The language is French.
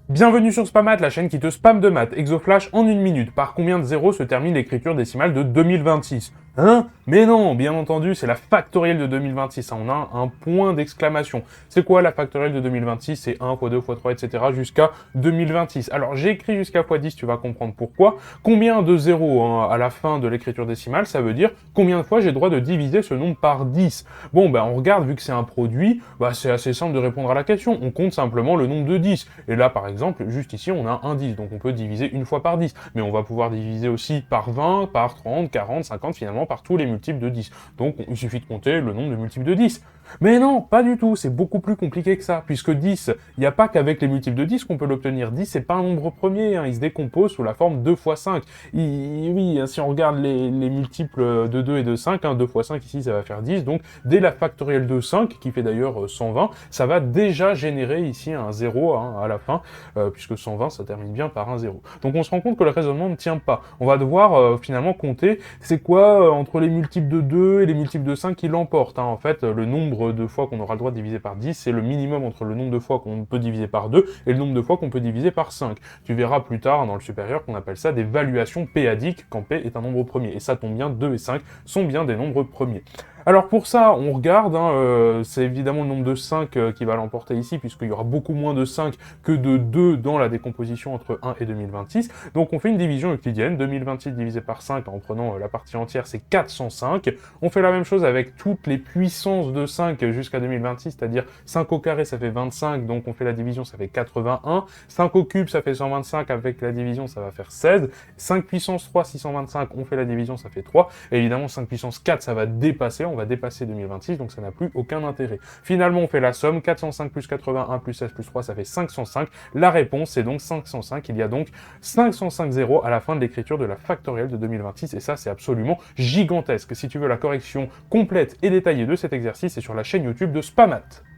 Bienvenue sur Spamat, la chaîne qui te spamme de maths. Exoflash en une minute. Par combien de zéros se termine l'écriture décimale de 2026? Hein? Mais non, bien entendu, c'est la factorielle de 2026. On a un point d'exclamation. C'est quoi la factorielle de 2026? C'est 1 fois 2 fois 3, etc. jusqu'à 2026. Alors, j'ai écrit jusqu'à x10, tu vas comprendre pourquoi. Combien de zéros à la fin de l'écriture décimale? Ça veut dire combien de fois j'ai le droit de diviser ce nombre par 10. Bon, on regarde, vu que c'est un produit, c'est assez simple de répondre à la question. On compte simplement le nombre de 10. Et là, par exemple, juste ici, on a un 10. Donc, on peut diviser une fois par 10. Mais on va pouvoir diviser aussi par 20, par 30, 40, 50, finalement, par tous les multiples de 10. Donc, il suffit de compter le nombre de multiples de 10. Mais non, pas du tout, c'est beaucoup plus compliqué que ça, puisque 10, il n'y a pas qu'avec les multiples de 10 qu'on peut l'obtenir. 10, c'est pas un nombre premier, il se décompose sous la forme 2 fois 5. Oui, si on regarde les multiples de 2 et de 5, 2 fois 5 ici, ça va faire 10, donc dès la factorielle de 5, qui fait d'ailleurs 120, ça va déjà générer ici un 0 à la fin, puisque 120, ça termine bien par un 0. Donc on se rend compte que le raisonnement ne tient pas. On va devoir finalement compter, c'est quoi entre les multiples de 2 et les multiples de 5 qui l'emportent. En fait, le nombre de fois qu'on aura le droit de diviser par 10, c'est le minimum entre le nombre de fois qu'on peut diviser par 2 et le nombre de fois qu'on peut diviser par 5. Tu verras plus tard dans le supérieur qu'on appelle ça des valuations p-adiques quand p est un nombre premier. Et ça tombe bien, 2 et 5 sont bien des nombres premiers. Alors pour ça, on regarde, c'est évidemment le nombre de 5 qui va l'emporter ici, puisqu'il y aura beaucoup moins de 5 que de 2 dans la décomposition entre 1 et 2026. Donc on fait une division euclidienne, 2026 divisé par 5 en prenant la partie entière, c'est 405. On fait la même chose avec toutes les puissances de 5 jusqu'à 2026, c'est-à-dire 5 au carré, ça fait 25, donc on fait la division, ça fait 81. 5 au cube, ça fait 125, avec la division, ça va faire 16. 5 puissance 3, 625, on fait la division, ça fait 3. Et évidemment, 5 puissance 4, ça va dépasser, on va dépasser 2026, donc ça n'a plus aucun intérêt. Finalement, on fait la somme, 405 plus 81 plus 16 plus 3, ça fait 505. La réponse, c'est donc 505. Il y a donc 505 zéros à la fin de l'écriture de la factorielle de 2026, et ça, c'est absolument gigantesque. Si tu veux la correction complète et détaillée de cet exercice, c'est sur la chaîne YouTube de Spamat.